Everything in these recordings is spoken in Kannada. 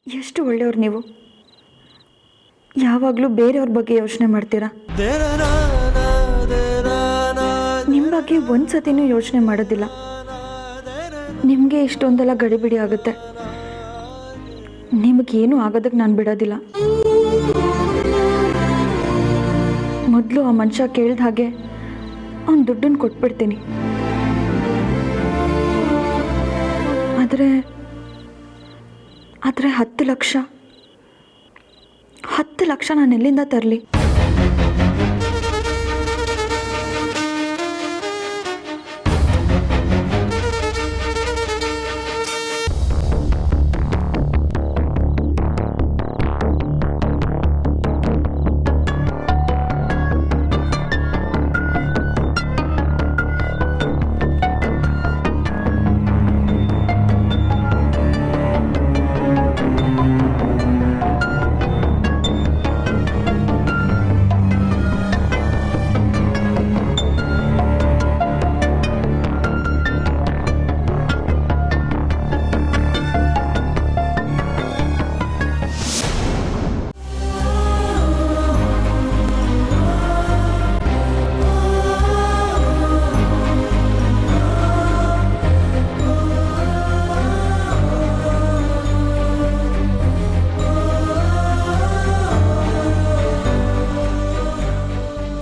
ಎಷ್ಟು ಒಳ್ಳೆಯವ್ರು ನೀವು. ಯಾವಾಗಲೂ ಬೇರೆಯವ್ರ ಬಗ್ಗೆ ಯೋಚನೆ ಮಾಡ್ತೀರಾ. ನಿಮ್ಮ ಬಗ್ಗೆ ಒಂದು ಸತಿನೂ ಯೋಚನೆ ಮಾಡೋದಿಲ್ಲ. ನಿಮಗೆ ಇಷ್ಟೊಂದೆಲ್ಲ ಗಡಿಬಿಡಿ ಆಗುತ್ತೆ. ನಿಮಗೇನು ಆಗೋದಕ್ಕೆ ನಾನು ಬಿಡೋದಿಲ್ಲ. ಮೊದಲು ಆ ಮನುಷ್ಯ ಕೇಳಿದ ಹಾಗೆ ಅವನ ದುಡ್ಡನ್ನು ಕೊಟ್ಬಿಡ್ತೀನಿ. ಆದರೆ 10 ಲಕ್ಷ ನಾನು ಎಲ್ಲಿಂದ ತರಲಿ?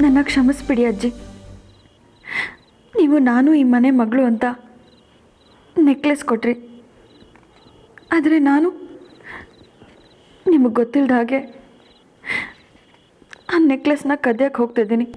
ನನ್ನ ಕ್ಷಮಿಸ್ಬಿಡಿ ಅಜ್ಜಿ. ನೀವು ನಾನು ಈ ಮನೆ ಮಗಳು ಅಂತ ನೆಕ್ಲೆಸ್ ಕೊಟ್ರಿ. ಆದರೆ ನಾನು ನಿಮಗೆ ಗೊತ್ತಿಲ್ಲದ ಹಾಗೆ ಆ ನೆಕ್ಲೆಸ್ನ ಕದಿಯಕ್ಕೆ ಹೋಗ್ತಿದ್ದೀನಿ.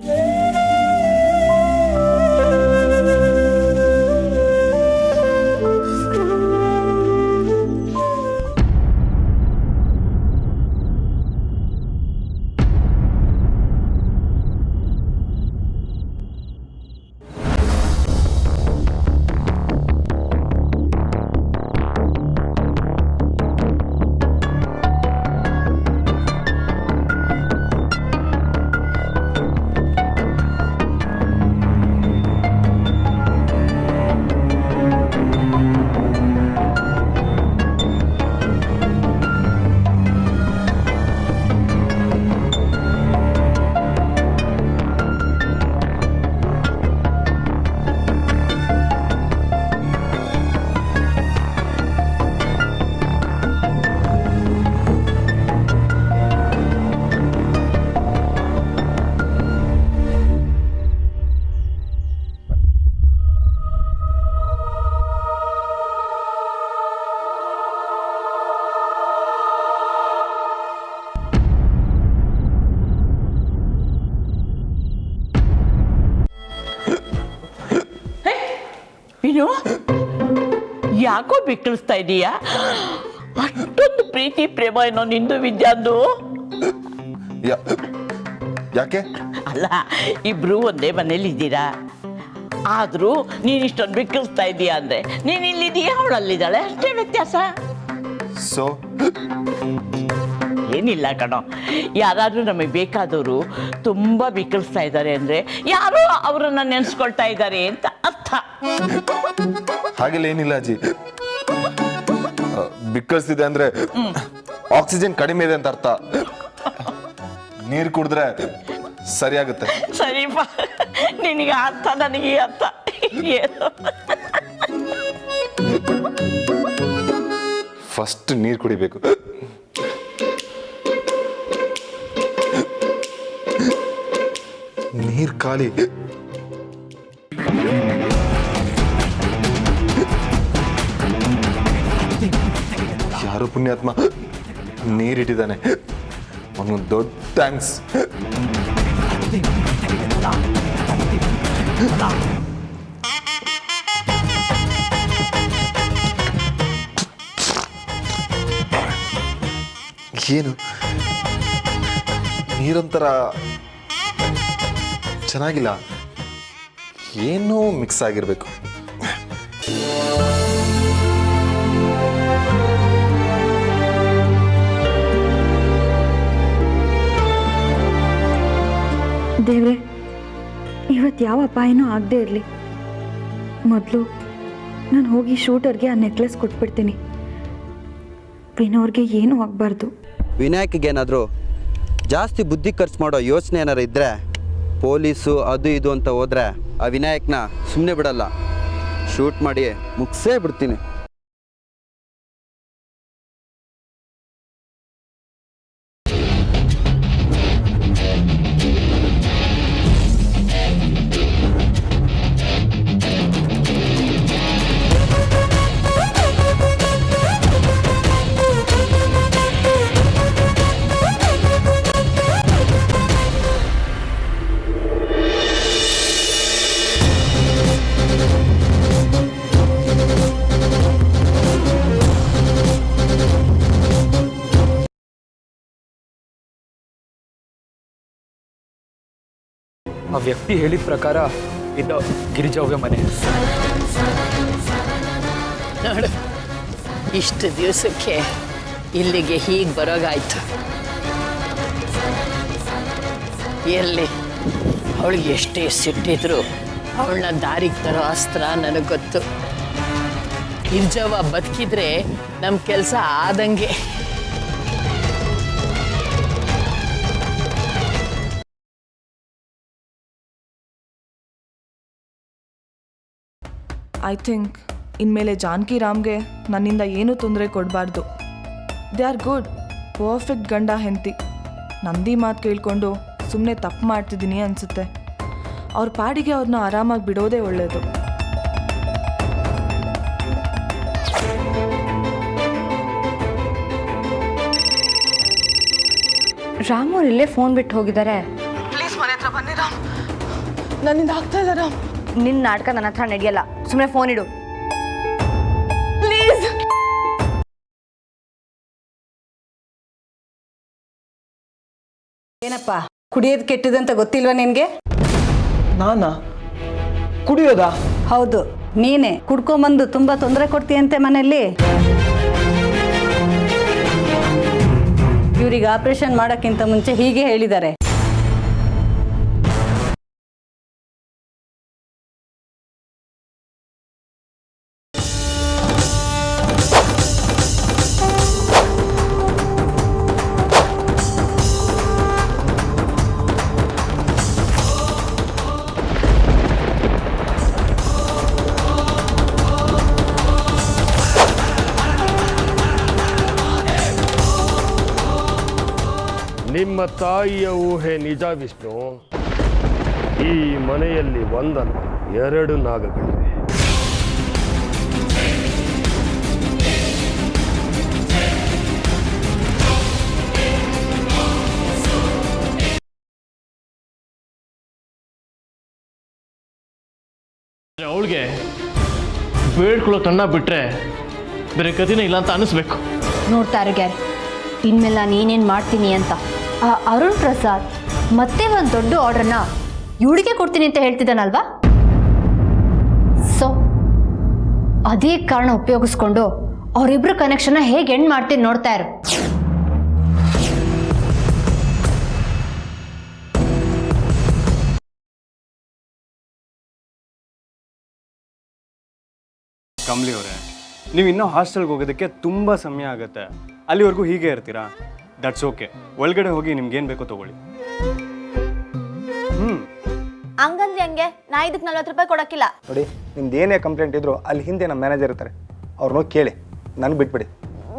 ನೀನು ಯಾಕೋ ಬಿಕ್ಕಳಿಸ್ತಾ ಇದೀಯಾ? ಅಷ್ಟೊಂದು ಪ್ರೀತಿ ಪ್ರೇಮ ಏನೋ ನಿಂದು ವಿದ್ಯಾಂದು? ಯಾಕೆ? ಅಲ್ಲ, ಇಬ್ರು ಒಂದೇ ಮನೇಲಿ ಇದ್ದೀರಾ, ಆದ್ರೂ ನೀನ್ ಇಷ್ಟೊಂದು ಬಿಕ್ಕಳಿಸ್ತಾ ಇದೀಯಾ ಅಂದ್ರೆ ನೀನ್ ಇಲ್ಲಿದೀಯಾ, ಅವಳಲ್ಲಿದ್ದಾಳೆ, ಅಷ್ಟೇ ವ್ಯತ್ಯಾಸ. ಸೊ ಏನಿಲ್ಲ ಕಣೋ, ಯಾರಾದ್ರೂ ನಮಗೆ ಬೇಕಾದವರು ತುಂಬಾ ಬಿಕ್ಕಳಿಸ್ತಾ ಇದ್ದಾರೆ ಅಂದ್ರೆ ಯಾರೋ ಅವರನ್ನ ನೆನ್ಸ್ಕೊಳ್ತಾ ಇದ್ದಾರೆ ಅಂತ ಅರ್ಥ. ಹಾಗೆಲ್ಲ ಏನಿಲ್ಲ ಅಜ್ಜಿ. ಬಿಕ್ಕಳಿಸ್ತಿದೆ ಅಂದ್ರೆ ಆಕ್ಸಿಜನ್ ಕಡಿಮೆ ಇದೆ ಅಂತ ಅರ್ಥ. ನೀರು ಕುಡಿದ್ರೆ ಸರಿಯಾಗುತ್ತೆ. ಸರಿಪಾ, ನಿನಗೆ ಅರ್ಥ, ನನಗೆ ಅರ್ಥ. ಫಸ್ಟ್ ನೀರು ಕುಡಿಬೇಕು. ನೀರ್ ಖಾಲಿ. ಯಾರು ಪುಣ್ಯಾತ್ಮ ನೀರಿಟ್ಟಿದ್ದಾನೆ, ಅವನಿಗೊಂದು ದೊಡ್ಡ ಥ್ಯಾಂಕ್ಸ್. ಏನು ನೀರೊಂಥರ ಚೆನ್ನಾಗಿಲ್ಲ, ಏನೋ ಮಿಕ್ಸ್ ಆಗಿರ್ಬೇಕು. ದೇವ್ರೆ, ಇವತ್ತು ಯಾವ ಅಪಾಯನೂ ಆಗದೆ ಇರಲಿ. ಮೊದಲು ನಾನು ಹೋಗಿ ಶೂಟರ್ಗೆ ಆ ನೆಕ್ಲೆಸ್ ಕೊಟ್ಬಿಡ್ತೀನಿ. ವಿನೋರ್ಗೆ ಏನೂ ಆಗಬಾರ್ದು. ವಿನಾಯಕ್ಗೇನಾದರೂ ಜಾಸ್ತಿ ಬುದ್ಧಿ ಖರ್ಚು ಮಾಡೋ ಯೋಚನೆ ಏನಾರು ಇದ್ದರೆ ಪೊಲೀಸು ಅದು ಇದು ಅಂತ ಹೋದರೆ ಆ ವಿನಾಯಕ್ನ ಸುಮ್ಮನೆ ಬಿಡಲ್ಲ, ಶೂಟ್ ಮಾಡಿ ಮುಗಿಸೇ ಬಿಡ್ತೀನಿ. ಆ ವ್ಯಕ್ತಿ ಹೇಳಿದ ಪ್ರಕಾರ ಇದು ಗಿರಿಜವ್ಯ ಮನೆ. ನೋಡು, ಇಷ್ಟು ದಿವಸಕ್ಕೆ ಇಲ್ಲಿಗೆ ಹೀಗೆ ಬರೋಗಾಯ್ತು. ಎಲ್ಲಿ ಅವಳಿಗೆ ಎಷ್ಟೇ ಸಿಟ್ಟಿದ್ರು ಅವಳನ್ನ ದಾರಿಗೆ ತರೋ ಅಸ್ತ್ರ ನನಗೆ ಗೊತ್ತು. ಗಿರಿಜವ್ವ ಬದುಕಿದ್ರೆ ನಮ್ಮ ಕೆಲಸ ಆದಂಗೆ. ಐ ಥಿಂಕ್ ಇನ್ಮೇಲೆ ಜಾನಕಿ ರಾಮ್ಗೆ ನನ್ನಿಂದ ಏನೂ ತೊಂದರೆ ಕೊಡಬಾರ್ದು. ದೇ ಆರ್ ಗುಡ್, ಪರ್ಫೆಕ್ಟ್ ಗಂಡ ಹೆಂಡತಿ. ನಂದಿ ಮಾತು ಕೇಳಿಕೊಂಡು ಸುಮ್ಮನೆ ತಪ್ಪು ಮಾಡ್ತಿದ್ದೀನಿ ಅನಿಸುತ್ತೆ. ಅವ್ರ ಪಾಡಿಗೆ ಅವ್ರನ್ನ ಆರಾಮಾಗಿ ಬಿಡೋದೇ ಒಳ್ಳೆಯದು. ರಾಮ್ ಅವ್ರು ಇಲ್ಲೇ ಫೋನ್ ಬಿಟ್ಟು ಹೋಗಿದ್ದಾರೆ. ಪ್ಲೀಸ್ ಮನೆ ಹತ್ರ ಬನ್ನಿ ರಾಮ್, ನನ್ನಿಂದ ಆಗ್ತಾ ಇಲ್ಲ ರಾಮ್. ನಿನ್ನ ನಾಟಕ ನನ್ನ ಹತ್ರ ನಡೆಯಲ್ಲ, ಸುಮ್ಮನೆ ಫೋನ್ ಇಡು ಪ್ಲೀಸ್. ಏನಪ್ಪ ಕುಡಿಯೋದು ಕೆಟ್ಟದಂತ ಗೊತ್ತಿಲ್ವಾ ನಿನಗೆ? ನಾನಾ ಕುಡಿಯೋದಾ? ಹೌದು, ನೀನೇ ಕುಡ್ಕೊಂಬಂದು ತುಂಬ ತೊಂದರೆ ಕೊಡ್ತೀಯಂತೆ ಮನೆಯಲ್ಲಿ. ಇವ್ರಿಗೆ ಆಪರೇಷನ್ ಮಾಡೋಕ್ಕಿಂತ ಮುಂಚೆ ಹೀಗೆ ಹೇಳಿದ್ದಾರೆ. ನಿಮ್ಮ ತಾಯಿಯ ಊಹೆ ನಿಜ ವಿಷ್ಣು. ಈ ಮನೆಯಲ್ಲಿ ಒಂದಲ್ಲ 2 ನಾಗಗಳಿವೆ. ಅವಳಿಗೆ ಬೇಡ್ಕೊಳ್ಳೋ ತಣ್ಣ ಬಿಟ್ರೆ ಬೇರೆ ಗತಿನೇ ಇಲ್ಲ ಅಂತ ಅನಿಸ್ಬೇಕು. ನೋಡ್ತಾ ಇರೋ ಗ್ಯಾರ್, ಇನ್ಮೇಲೆ ನಾನು ಏನೇನು ಮಾಡ್ತೀನಿ ಅಂತ. ಆ ಅರುಣ್ ಪ್ರಸಾದ್ ಮತ್ತೆ ಒಂದು ದೊಡ್ಡ ಆರ್ಡ್ರನ್ನ ಇವಳಿಗೆ ಕೊಡ್ತೀನಿ ಅಂತ ಹೇಳ್ತಿದ್ದಾನಲ್ವಾ? ಸೊ ಅದೇ ಕಾರಣ ಉಪಯೋಗಿಸ್ಕೊಂಡು ಅವರಿಬ್ರು ಕನೆಕ್ಷನ್ನ ಹೇಗೆ ಎಂಡ್ ಮಾಡ್ತೀನಿ ನೋಡ್ತಾ ಇರು. ಕಮಲಿ ಅವರೇ, ನೀವು ಇನ್ನೂ ಹಾಸ್ಟೆಲ್ಗೆ ಹೋಗೋದಕ್ಕೆ ತುಂಬ ಸಮಯ ಆಗುತ್ತೆ. ಅಲ್ಲಿವರೆಗೂ ಹೀಗೆ ಇರ್ತೀರಾ? That's okay. ಒಳಗಡೆ ಹೋಗಿ ನಿಮ್ಗೇನು ಬೇಕೋ ತಗೊಳ್ಳಿ. ಹಂಗಂದ್ರೆ ಹಂಗೆ ನಾ ಇದಕ್ಕೆ 40 ರೂಪಾಯಿ ಕೊಡೋಕ್ಕಿಲ್ಲ. ನೋಡಿ, ನಿಮ್ದು ಏನೇ ಕಂಪ್ಲೇಂಟ್ ಇದ್ರು ಅಲ್ಲಿ ಹಿಂದೆ ನಮ್ಮ ಮ್ಯಾನೇಜರ್ ಇರ್ತಾರೆ, ಅವ್ರನ್ನ ಕೇಳಿ, ನನಗೆ ಬಿಟ್ಬಿಡಿ.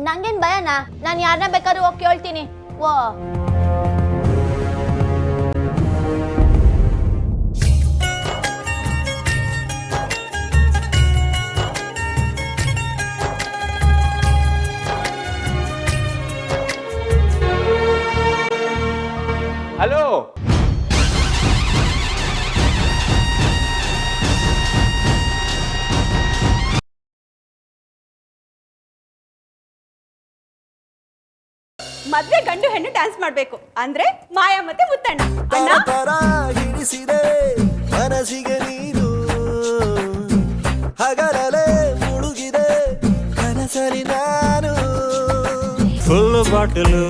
ನಂಗೇನು ಭಯನಾ? ನಾನು ಯಾರನ್ನ ಬೇಕಾದ್ರೂ ಹೋಗಿ ಕೇಳ್ತೀನಿ. ಓ ಹಲೋ, ಮದ್ವೆ ಗಂಡು ಹೆಣ್ಣು ಡ್ಯಾನ್ಸ್ ಮಾಡ್ಬೇಕು ಅಂದ್ರೆ ಮಾಯಾ ಮತ್ತೆ ಮುತ್ತಣ್ಣ ಹಿಡಿಸಿದೆ ಮನಸ್ಸಿಗೆ ನೀನು, ಹಗಲೇ ಮುಳುಗಿದೆ ಕನಸರಿ ನಾನು. ಫುಲ್ ಬಾಟಲು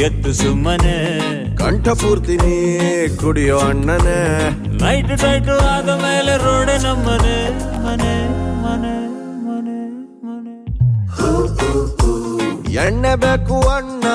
ಎತ್ತು ಸುಮ್ಮನೆ ಕಂಠ ಪೂರ್ತಿ ನೀ ಕುಡಿಯೋ ಅಣ್ಣನೇ. ನೈಟ್ ಟೈಟು ಆದ ಮೇಲೆ ರೋಡೆ ನಮ್ಮನೆ ಮನೆ ಮನೆ ಮನೆ ಮನೆ. ಎಣ್ಣೆ ಬೇಕು ಅಣ್ಣ